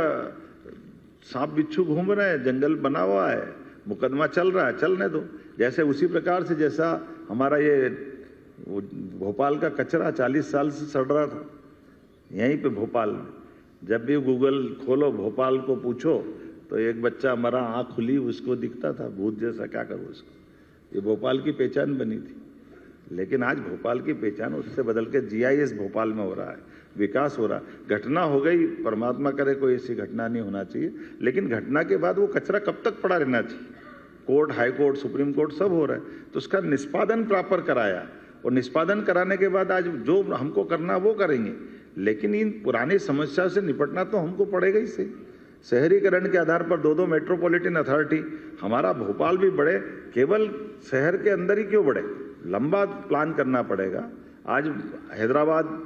सांप बिच्छू घूम रहे हैं, जंगल बना हुआ है, मुकदमा चल रहा है, चलने दो। जैसे उसी प्रकार से जैसा हमारा ये भोपाल का कचरा 40 साल से सड़ रहा था यहीं पे भोपाल में, जब भी गूगल खोलो भोपाल को पूछो तो एक बच्चा मरा, आँख खुली, उसको दिखता था भूत जैसा, क्या करूँ उसको। ये भोपाल की पहचान बनी थी, लेकिन आज भोपाल की पहचान उससे बदल के GIS भोपाल में हो रहा है, विकास हो रहा है। घटना हो गई, परमात्मा करे कोई ऐसी घटना नहीं होना चाहिए, लेकिन घटना के बाद वो कचरा कब तक पड़ा रहना चाहिए। Court, high court, supreme court सब हो रहा है, तो उसका निष्पादन प्रॉपर कराया, और निष्पादन कराने के बाद आज जो हमको करना वो करेंगे। लेकिन इन पुरानी समस्या से निपटना तो हमको पड़ेगा ही सही। शहरीकरण के आधार पर 2 मेट्रोपॉलिटन अथॉरिटी, हमारा भोपाल भी बढ़े, केवल शहर के अंदर ही क्यों बढ़े, लंबा प्लान करना पड़ेगा। आज हैदराबाद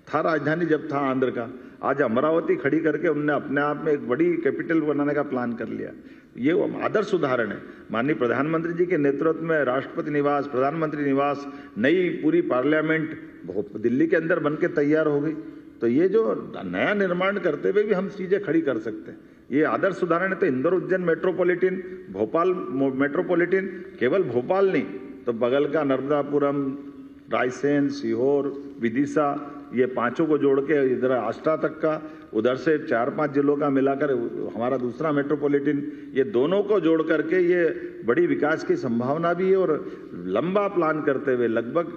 था राजधानी जब था आंध्र का, आज अमरावती खड़ी करके उनने अपने आप में एक बड़ी कैपिटल बनाने का प्लान कर लिया। ये आदर्श उदाहरण है। माननीय प्रधानमंत्री जी के नेतृत्व में राष्ट्रपति निवास, प्रधानमंत्री निवास, नई पूरी पार्लियामेंट दिल्ली के अंदर बनके तैयार हो गई। तो ये जो नया निर्माण करते हुए भी हम चीजें खड़ी कर सकते हैं, ये आदर्श उदाहरण है। तो इंदौर उज्जैन मेट्रोपॉलिटन, भोपाल मेट्रोपॉलिटन, केवल भोपाल नहीं तो बगल का नर्मदापुरम, रायसेन, सीहोर, विदिशा, ये 5 को जोड़ के इधर आष्टा तक का, उधर से 4-5 जिलों का मिलाकर हमारा दूसरा मेट्रोपॉलिटन, ये दोनों को जोड़ करके ये बड़ी विकास की संभावना भी है। और लंबा प्लान करते हुए लगभग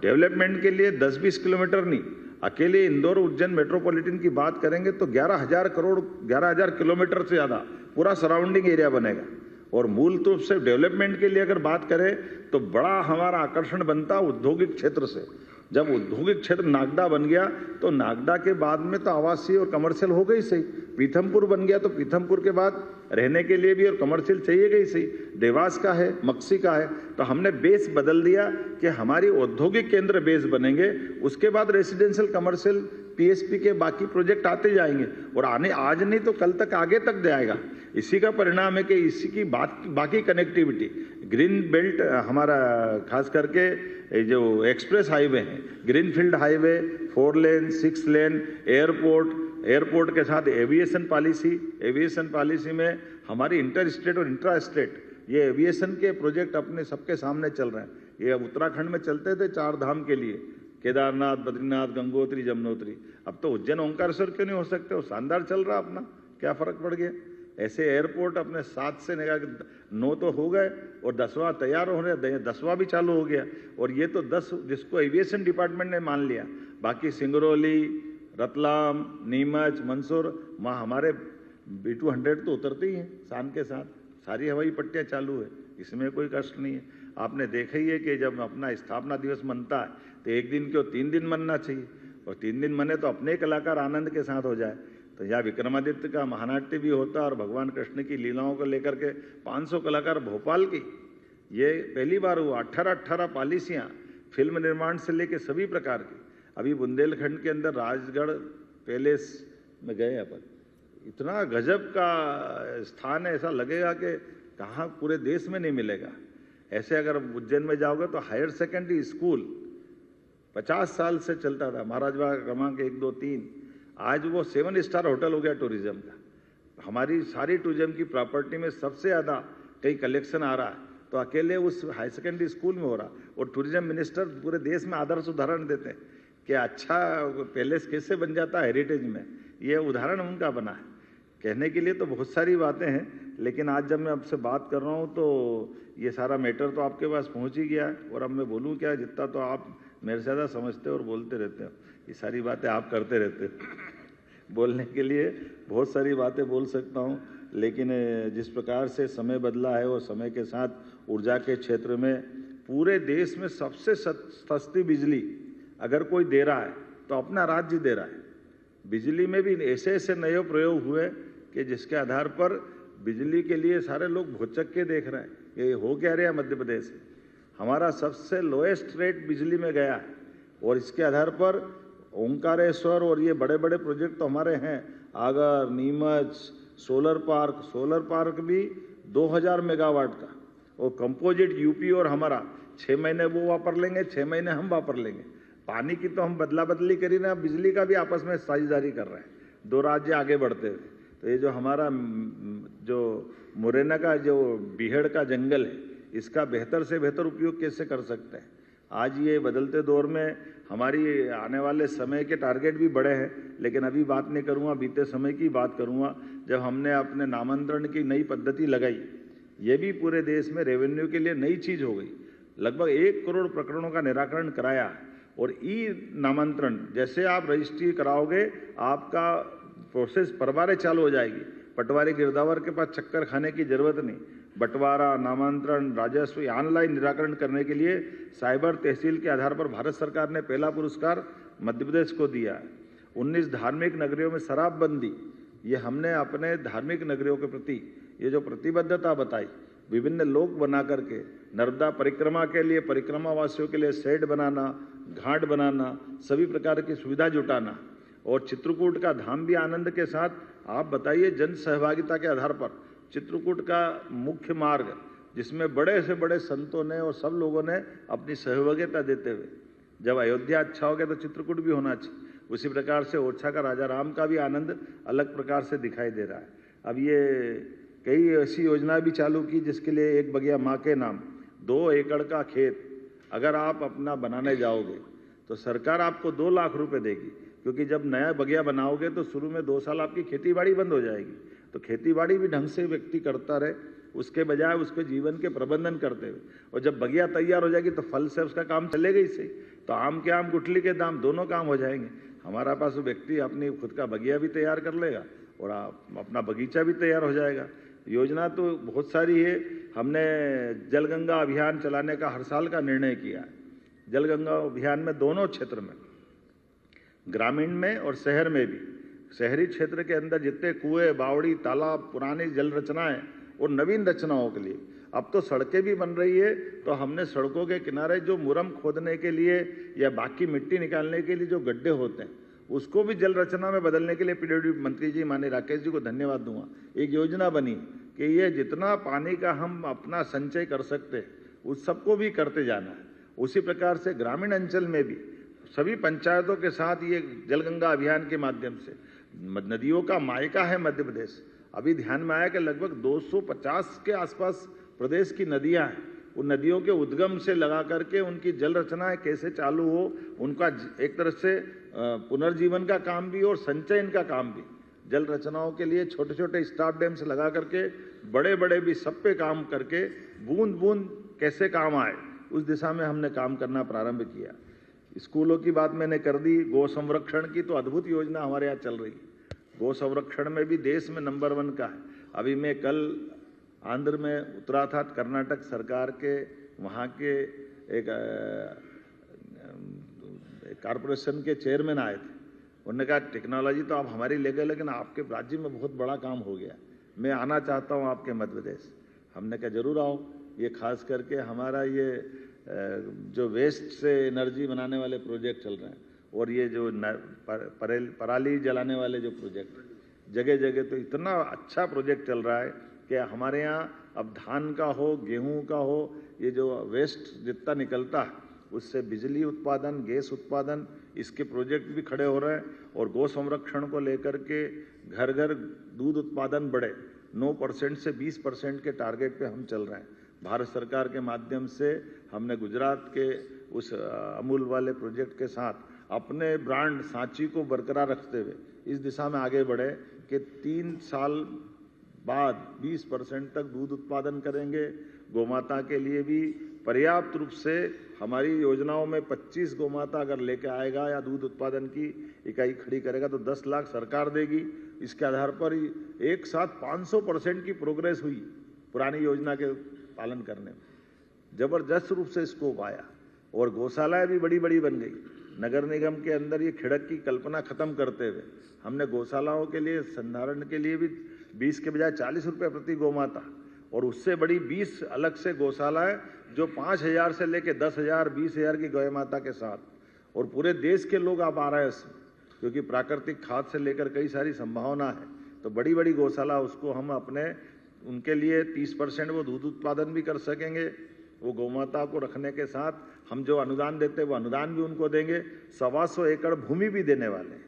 डेवलपमेंट के लिए 10-20 किलोमीटर नहीं, अकेले इंदौर उज्जैन मेट्रोपॉलिटन की बात करेंगे तो 11,000 करोड़, 11,000 किलोमीटर से ज़्यादा पूरा सराउंडिंग एरिया बनेगा। और मूल रूप से डेवलपमेंट के लिए अगर बात करें तो बड़ा हमारा आकर्षण बनता औद्योगिक क्षेत्र से। जब औद्योगिक क्षेत्र नागदा बन गया तो नागदा के बाद में तो आवासीय और कमर्शियल हो गई सही, पीथमपुर बन गया तो पीथमपुर के बाद रहने के लिए भी और कमर्शियल चाहिए गई सही, देवास का है, मक्सी का है। तो हमने बेस बदल दिया कि हमारी औद्योगिक केंद्र बेस बनेंगे, उसके बाद रेसिडेंशियल, कमर्शियल, PSP के बाकी प्रोजेक्ट आते जाएंगे और आने आज नहीं तो कल तक आगे तक जाएगा। इसी का परिणाम है कि इसी की बाकी कनेक्टिविटी, ग्रीन बेल्ट हमारा खास करके जो एक्सप्रेस हाईवे है, ग्रीनफील्ड हाईवे, 4 लेन, 6 लेन, एयरपोर्ट के साथ एविएशन पॉलिसी में हमारी इंटर स्टेट और इंट्रा स्टेट ये एविएशन के प्रोजेक्ट अपने सबके सामने चल रहे हैं। ये उत्तराखंड में चलते थे 4 धाम के लिए, केदारनाथ, बद्रीनाथ, गंगोत्री, जमुनोत्री, अब तो उज्जैन ओंकारेश्वर क्यों नहीं हो सकते? वो शानदार चल रहा अपना, क्या फर्क पड़ गया? ऐसे एयरपोर्ट अपने 7 से 9 तो हो गए और 10वां तैयार हो रहे, 10वां भी चालू हो गया। और ये तो 10 जिसको एविएशन डिपार्टमेंट ने मान लिया, बाकी सिंगरौली, रतलाम, नीमच, मंदसौर, वहाँ हमारे B200 तो उतरते ही हैं शान के साथ, सारी हवाई पट्टियाँ चालू है, इसमें कोई कष्ट नहीं है। आपने देखा ही है कि जब अपना स्थापना दिवस मनता है तो 1 दिन क्यों 3 दिन मनना चाहिए, और 3 दिन मने तो अपने कलाकार आनंद के साथ हो जाए। तो यहाँ विक्रमादित्य का महानाट्य भी होता और भगवान कृष्ण की लीलाओं को लेकर के 500 कलाकार भोपाल की, ये पहली बार हुआ। 18 पॉलिसियाँ फिल्म निर्माण से लेकर सभी प्रकार की। अभी बुंदेलखंड के अंदर राजगढ़ पैलेस में गए अपन, इतना गजब का स्थान है, ऐसा लगेगा कि कहाँ पूरे देश में नहीं मिलेगा। ऐसे अगर उज्जैन में जाओगे तो हायर सेकेंडरी स्कूल 50 साल से चलता था, महाराज बाग क्रमांक 1, 2, 3, आज वो 7 स्टार होटल हो गया टूरिज्म का। हमारी सारी टूरिज्म की प्रॉपर्टी में सबसे ज़्यादा कहीं कलेक्शन आ रहा है तो अकेले उस हाई सेकेंडरी स्कूल में हो रहा। और टूरिज्म मिनिस्टर पूरे देश में आदर्श उदाहरण देते हैं कि अच्छा पैलेस कैसे बन जाता है हेरिटेज में, ये उदाहरण उनका बना है। कहने के लिए तो बहुत सारी बातें हैं, लेकिन आज जब मैं आपसे बात कर रहा हूँ तो ये सारा मैटर तो आपके पास पहुँच ही गया है। और अब मैं बोलूँ क्या, जितना तो आप मेरे से ज़्यादा समझते हो और बोलते रहते हो, ये सारी बातें आप करते रहते हो। बोलने के लिए बहुत सारी बातें बोल सकता हूँ, लेकिन जिस प्रकार से समय बदला है और समय के साथ ऊर्जा के क्षेत्र में पूरे देश में सबसे सस्ती बिजली अगर कोई दे रहा है तो अपना राज्य दे रहा है। बिजली में भी ऐसे ऐसे नए प्रयोग हुए कि जिसके आधार पर बिजली के लिए सारे लोग भौचक के देख रहे हैं ये हो क्या रहा है। मध्य प्रदेश हमारा सबसे लोएस्ट रेट बिजली में गया है और इसके आधार पर ओंकारेश्वर और ये बड़े बड़े प्रोजेक्ट तो हमारे हैं, आगर, नीमच, सोलर पार्क भी 2000 मेगावाट का, और कंपोजिट यूपी और हमारा 6 महीने वो वापर लेंगे, 6 महीने हम वापर लेंगे। पानी की तो हम बदला बदली करी ना, बिजली का भी आपस में साझेदारी कर रहे हैं, 2 राज्य आगे बढ़ते हुए। तो ये जो हमारा जो मुरैना का जो बीहड़ का जंगल है, इसका बेहतर से बेहतर उपयोग कैसे कर सकते हैं। आज ये बदलते दौर में हमारी आने वाले समय के टारगेट भी बड़े हैं, लेकिन अभी बात नहीं करूँगा, बीते समय की बात करूँगा जब हमने अपने नामांतरण की नई पद्धति लगाई। ये भी पूरे देश में रेवेन्यू के लिए नई चीज़ हो गई। लगभग 1 करोड़ प्रकरणों का निराकरण कराया। और ई नामांतरण जैसे आप रजिस्ट्री कराओगे आपका प्रोसेस परवारे चालू हो जाएगी। पटवारी गिरदावर के पास चक्कर खाने की जरूरत नहीं। बंटवारा, नामांतरण, राजस्व ऑनलाइन निराकरण करने के लिए साइबर तहसील के आधार पर भारत सरकार ने पहला पुरस्कार मध्य प्रदेश को दिया है। 19 धार्मिक नगरियों में शराबबंदी, ये हमने अपने धार्मिक नगरियों के प्रति ये जो प्रतिबद्धता बताई, विभिन्न लोक बना करके नर्मदा परिक्रमा के लिए परिक्रमा वासियों के लिए शेड बनाना, घाट बनाना, सभी प्रकार की सुविधा जुटाना। और चित्रकूट का धाम भी आनंद के साथ, आप बताइए, जन सहभागिता के आधार पर चित्रकूट का मुख्य मार्ग जिसमें बड़े से बड़े संतों ने और सब लोगों ने अपनी सहभागिता देते हुए, जब अयोध्या अच्छा हो गया तो चित्रकूट भी होना चाहिए। उसी प्रकार से ओरछा का राजा राम का भी आनंद अलग प्रकार से दिखाई दे रहा है। अब ये कई ऐसी योजना भी चालू की जिसके लिए एक बगिया माँ के नाम, 2 एकड़ का खेत अगर आप अपना बनाने जाओगे तो सरकार आपको 2 लाख रुपए देगी, क्योंकि जब नया बगिया बनाओगे तो शुरू में 2 साल आपकी खेती बाड़ी बंद हो जाएगी। तो खेती बाड़ी भी ढंग से व्यक्ति करता रहे, उसके बजाय उसके जीवन के प्रबंधन करते हुए, और जब बगिया तैयार हो जाएगी तो फल से उसका काम चलेगा ही सही। तो आम के आम गुठली के दाम, दोनों काम हो जाएंगे। हमारा पास व्यक्ति अपनी खुद का बगिया भी तैयार कर लेगा और अपना बगीचा भी तैयार हो जाएगा। योजना तो बहुत सारी है। हमने जलगंगा अभियान चलाने का हर साल का निर्णय किया है। जलगंगा अभियान में दोनों क्षेत्र में, ग्रामीण में और शहर में भी, शहरी क्षेत्र के अंदर जितने कुएं, बावड़ी, तालाब, पुरानी जल रचनाएं और नवीन रचनाओं के लिए अब तो सड़कें भी बन रही है। तो हमने सड़कों के किनारे जो मुरम खोदने के लिए या बाकी मिट्टी निकालने के लिए जो गड्ढे होते हैं, उसको भी जल रचना में बदलने के लिए पीडब्ल्यूडी मंत्री जी माननीय राकेश जी को धन्यवाद दूंगा। एक योजना बनी कि ये जितना पानी का हम अपना संचय कर सकते हैं उस सबको भी करते जाना है। उसी प्रकार से ग्रामीण अंचल में भी सभी पंचायतों के साथ ये जलगंगा अभियान के माध्यम से, नदियों का मायका है मध्य प्रदेश। अभी ध्यान में आया कि लगभग 250 के आसपास प्रदेश की नदियां हैं। उन नदियों के उद्गम से लगा करके उनकी जल रचनाएं कैसे चालू हो, उनका एक तरह से पुनर्जीवन का काम भी और संचयन का काम भी, जल रचनाओं के लिए छोटे छोटे स्टॉप डैम से लगा करके बड़े बड़े भी सब पे काम करके बूंद बूंद कैसे काम आए, उस दिशा में हमने काम करना प्रारंभ किया। स्कूलों की बात मैंने कर दी। गौ संरक्षण की तो अद्भुत योजना हमारे यहाँ चल रही है। गौ संरक्षण में भी देश में नंबर 1 का है। अभी मैं कल आंध्र में उतरा था, कर्नाटक सरकार के वहाँ के एक कॉरपोरेशन के चेयरमैन आए थे। उन्होंने कहा टेक्नोलॉजी तो आप हमारी ले गए, लेकिन आपके राज्य में बहुत बड़ा काम हो गया, मैं आना चाहता हूँ आपके मध्य प्रदेश। हमने कहा जरूर आओ। ये खास करके हमारा ये जो वेस्ट से एनर्जी बनाने वाले प्रोजेक्ट चल रहे हैं, और ये जो पराली जलाने वाले जो प्रोजेक्ट जगह जगह, तो इतना अच्छा प्रोजेक्ट चल रहा है कि हमारे यहाँ अब धान का हो, गेहूं का हो, ये जो वेस्ट जितना निकलता है उससे बिजली उत्पादन, गैस उत्पादन, इसके प्रोजेक्ट भी खड़े हो रहे हैं। और गौ संरक्षण को लेकर के घर घर दूध उत्पादन बढ़े, 9% से 20% के टारगेट पे हम चल रहे हैं। भारत सरकार के माध्यम से हमने गुजरात के उस अमूल वाले प्रोजेक्ट के साथ अपने ब्रांड सांची को बरकरार रखते हुए इस दिशा में आगे बढ़े कि 3 साल बाद 20% तक दूध उत्पादन करेंगे। गोमाता के लिए भी पर्याप्त रूप से हमारी योजनाओं में 25 गोमाता अगर लेके आएगा या दूध उत्पादन की इकाई खड़ी करेगा तो 10 लाख सरकार देगी। इसके आधार पर एक साथ 500% की प्रोग्रेस हुई पुरानी योजना के पालन करने में। जबरदस्त रूप से स्कोप आया और गौशालाएं भी बड़ी बड़ी बन गई। नगर निगम के अंदर ये खिड़क की कल्पना खत्म करते हुए हमने गौशालाओं के लिए संधारण के लिए भी 20 के बजाय 40 रुपये प्रति गोमाता और उससे बड़ी 20 अलग से गौशालाएं जो 5,000 से लेके 10,000 20,000 की गौ माता के साथ। और पूरे देश के लोग आप आ रहे हैं इसमें, क्योंकि प्राकृतिक खाद से लेकर कई सारी संभावना है। तो बड़ी बड़ी गौशाला उसको हम अपने उनके लिए 30% वो दूध उत्पादन भी कर सकेंगे। वो गौमाता को रखने के साथ हम जो अनुदान देते हैं वो अनुदान भी उनको देंगे। 125 एकड़ भूमि भी देने वाले हैं।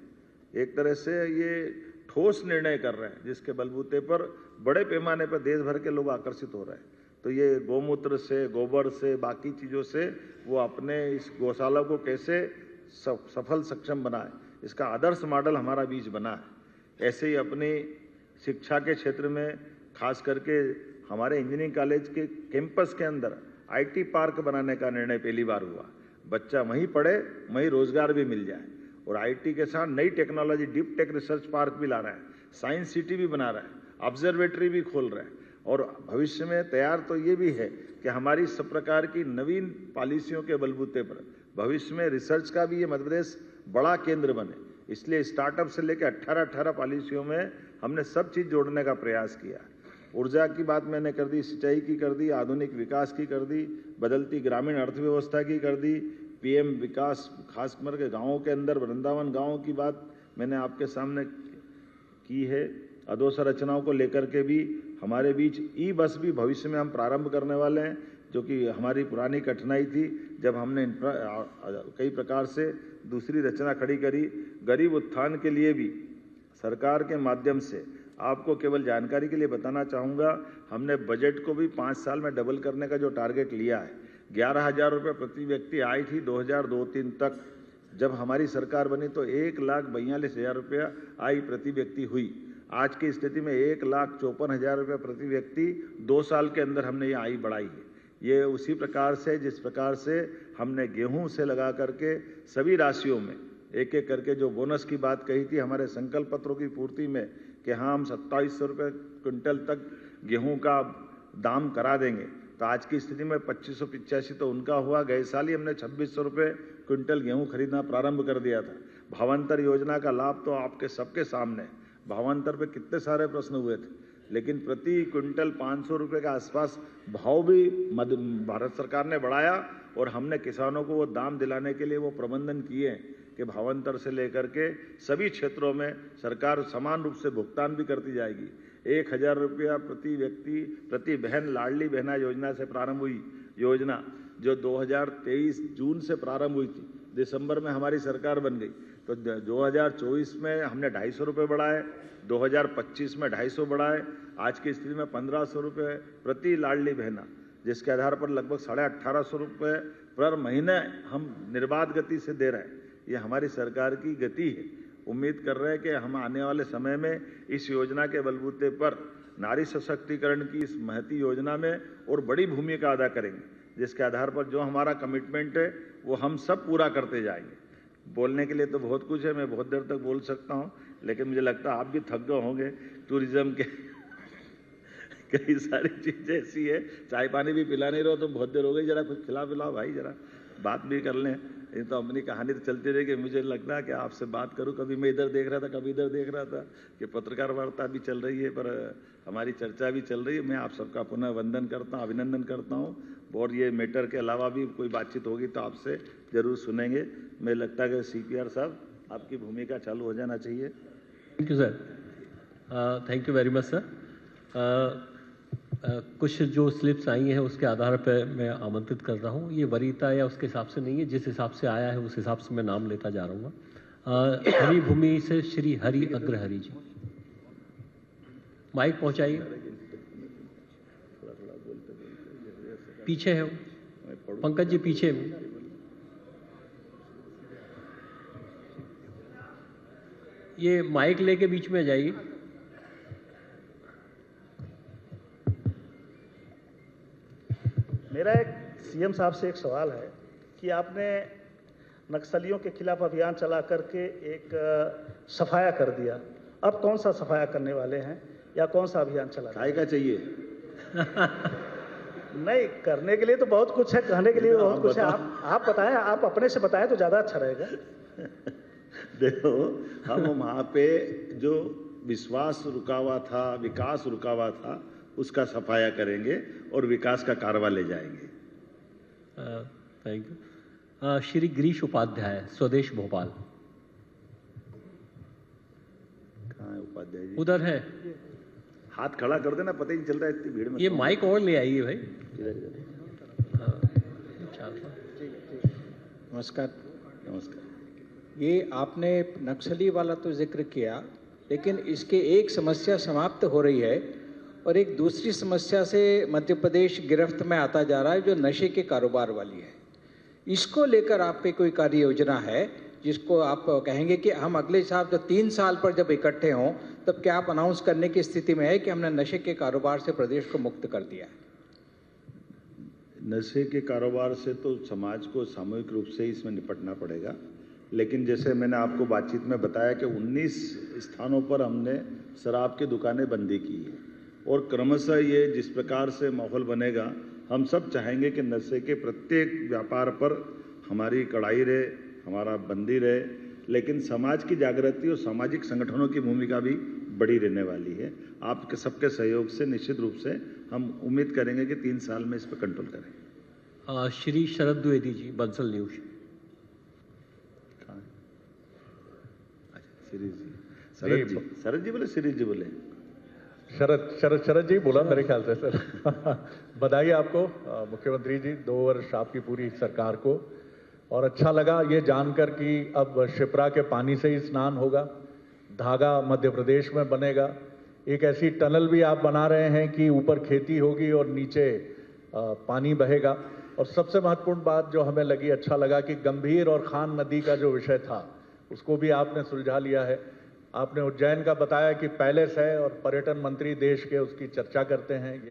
एक तरह से ये ठोस निर्णय कर रहे हैं जिसके बलबूते पर बड़े पैमाने पर देश भर के लोग आकर्षित हो रहे हैं। तो ये गौमूत्र से, गोबर से, बाकी चीज़ों से वो अपने इस गौशाला को कैसे सफल सक्षम बनाए, इसका आदर्श मॉडल हमारा बीच बना है। ऐसे ही अपनी शिक्षा के क्षेत्र में खास करके हमारे इंजीनियरिंग कॉलेज के कैंपस के अंदर IT पार्क बनाने का निर्णय पहली बार हुआ। बच्चा वहीं पढ़े, वहीं रोजगार भी मिल जाए। और IT के साथ नई technology deep tech research park भी ला रहा है, साइंस सिटी भी बना रहा है, ऑब्जर्वेटरी भी खोल रहा है। और भविष्य में तैयार तो ये भी है कि हमारी सब प्रकार की नवीन पॉलिसियों के बलबूते पर भविष्य में रिसर्च का भी ये मध्य प्रदेश बड़ा केंद्र बने। इसलिए स्टार्टअप से लेकर 18 पॉलिसियों में हमने सब चीज़ जोड़ने का प्रयास किया। ऊर्जा की बात मैंने कर दी, सिंचाई की कर दी, आधुनिक विकास की कर दी, बदलती ग्रामीण अर्थव्यवस्था की कर दी, PM विकास खास करके गाँवों के अंदर वृंदावन गाँव की बात मैंने आपके सामने की है। अधोसंरचनाओं को लेकर के भी हमारे बीच ई-बस भी भविष्य में हम प्रारंभ करने वाले हैं, जो कि हमारी पुरानी कठिनाई थी जब हमने कई प्रकार से दूसरी रचना खड़ी करी। गरीब उत्थान के लिए भी सरकार के माध्यम से आपको केवल जानकारी के लिए बताना चाहूँगा, हमने बजट को भी 5 साल में डबल करने का जो टारगेट लिया है। 11,000 रुपये प्रति व्यक्ति आई थी 2002-03 तक। जब हमारी सरकार बनी तो 1,42,000 रुपया आई प्रति व्यक्ति हुई। आज की स्थिति में 1,54,000 रुपये प्रति व्यक्ति 2 साल के अंदर हमने ये आई बढ़ाई है। ये उसी प्रकार से जिस प्रकार से हमने गेहूं से लगा करके सभी राशियों में एक एक करके जो बोनस की बात कही थी हमारे संकल्प पत्रों की पूर्ति में कि हाँ हम 2700 रुपये क्विंटल तक गेहूं का दाम करा देंगे, तो आज की स्थिति में 2585 तो उनका हुआ। गए साल ही हमने 2600 रुपये क्विंटल गेहूं खरीदना प्रारंभ कर दिया था। भावांतर योजना का लाभ तो आपके सबके सामने, भावांतर पे कितने सारे प्रश्न हुए थे, लेकिन प्रति क्विंटल 500 रुपये के आसपास भाव भी भारत सरकार ने बढ़ाया और हमने किसानों को वो दाम दिलाने के लिए वो प्रबंधन किए कि भावांतर से लेकर के सभी क्षेत्रों में सरकार समान रूप से भुगतान भी करती जाएगी। 1,000 रुपया प्रति व्यक्ति प्रति बहन लाडली बहना योजना से प्रारंभ हुई योजना, जो 2023 जून से प्रारंभ हुई थी, दिसंबर में हमारी सरकार बन गई। तो 2024 में हमने 250 रुपये बढ़ाए, 2025 में 250 बढ़ाए, आज की स्थिति में 1,500 रुपये प्रति लाडली बहना, जिसके आधार पर लगभग 1,850 रुपये पर महीने हम निर्बाध गति से दे रहे हैं। ये हमारी सरकार की गति है। उम्मीद कर रहे हैं कि हम आने वाले समय में इस योजना के बलबूते पर नारी सशक्तिकरण की इस महती योजना में और बड़ी भूमिका अदा करेंगे, जिसके आधार पर जो हमारा कमिटमेंट है वो हम सब पूरा करते जाएंगे। बोलने के लिए तो बहुत कुछ है, मैं बहुत देर तक बोल सकता हूँ, लेकिन मुझे लगता है आप भी थक गए होंगे। टूरिज्म के कई सारी चीज़ें ऐसी है, चाय पानी भी पिला नहीं रहो तो बहुत देर हो गई, जरा कुछ खिला पिलाओ भाई, जरा बात भी कर लें। ये तो अपनी कहानी तो चलती रहेगी। मुझे लगता है कि आपसे बात करूं, कभी मैं इधर देख रहा था, कभी इधर देख रहा था कि पत्रकार वार्ता भी चल रही है, पर हमारी चर्चा भी चल रही है। मैं आप सबका पुनः वंदन करता हूं, अभिनंदन करता हूं। और ये मैटर के अलावा भी कोई बातचीत होगी तो आपसे जरूर सुनेंगे। मुझे लगता है कि CPR साहब आपकी भूमिका चालू हो जाना चाहिए। Thank you sir, thank you very much sir. कुछ जो स्लिप्स आई हैं उसके आधार पर मैं आमंत्रित कर रहा हूँ। ये वरीयता या उसके हिसाब से नहीं है, जिस हिसाब से आया है उस हिसाब से मैं नाम लेता जा रहा हूँ। हरि भूमि से श्री हरि अग्रहरि जी, माइक पहुँचाइए। पीछे है वो, पंकज जी पीछे है। ये माइक लेके बीच में जाइए। मेरा एक सीएम साहब से एक सवाल है कि आपने नक्सलियों के खिलाफ अभियान चला करके एक सफाया कर दिया, अब कौन सा सफाया करने वाले हैं या कौन सा अभियान चला? काय का चाहिए? नहीं, करने के लिए तो बहुत कुछ है, कहने के लिए बहुत कुछ है। आप बताएं, आप अपने से बताएं तो ज़्यादा अच्छा रहेगा। देखो, हम वहाँ पे जो विश्वास रुका हुआ था, विकास रुका हुआ था, उसका सफाया करेंगे और विकास का कारवा ले जाएंगे। Thank you. श्री गिरीश उपाध्याय, स्वदेश भोपाल। कहाँ है उपाध्याय जी? उधर है, हाथ खड़ा कर देना, पता ही नहीं चल रहा है इतनी भीड़ में। ये माइक और ले आइए भाई। नमस्कार। नमस्कार। ये आपने नक्सली वाला तो जिक्र किया, लेकिन इसके एक समस्या समाप्त हो रही है और एक दूसरी समस्या से मध्य प्रदेश गिरफ्त में आता जा रहा है, जो नशे के कारोबार वाली है। इसको लेकर आप पे कोई कार्य योजना है जिसको आप कहेंगे कि हम अगले साल जो 3 साल पर जब इकट्ठे हों तब क्या आप अनाउंस करने की स्थिति में है कि हमने नशे के कारोबार से प्रदेश को मुक्त कर दिया है? नशे के कारोबार से तो समाज को सामूहिक रूप से इसमें निपटना पड़ेगा, लेकिन जैसे मैंने आपको बातचीत में बताया कि 19 स्थानों पर हमने शराब की दुकानें बंदी की है और क्रमशः ये जिस प्रकार से माहौल बनेगा, हम सब चाहेंगे कि नशे के प्रत्येक व्यापार पर हमारी कड़ाई रहे, हमारा बंदी रहे, लेकिन समाज की जागृति और सामाजिक संगठनों की भूमिका भी बड़ी रहने वाली है। आपके सबके सहयोग से निश्चित रूप से हम उम्मीद करेंगे कि 3 साल में इस पर कंट्रोल करें। श्री शरद द्विवेदी जी, बंसल न्यूज। शरद जी बोले, शिरीष जी बोले? शरद जी बोला मेरे ख्याल से सर। बधाई आपको मुख्यमंत्री जी, 2 वर्ष आपकी पूरी सरकार को। और अच्छा लगा ये जानकर कि अब शिप्रा के पानी से ही स्नान होगा, धागा मध्य प्रदेश में बनेगा। एक ऐसी टनल भी आप बना रहे हैं कि ऊपर खेती होगी और नीचे पानी बहेगा। और सबसे महत्वपूर्ण बात जो हमें लगी, अच्छा लगा कि गंभीर और खान नदी का जो विषय था उसको भी आपने सुलझा लिया है। आपने उज्जैन का बताया कि पैलेस है और पर्यटन मंत्री देश के उसकी चर्चा करते हैं।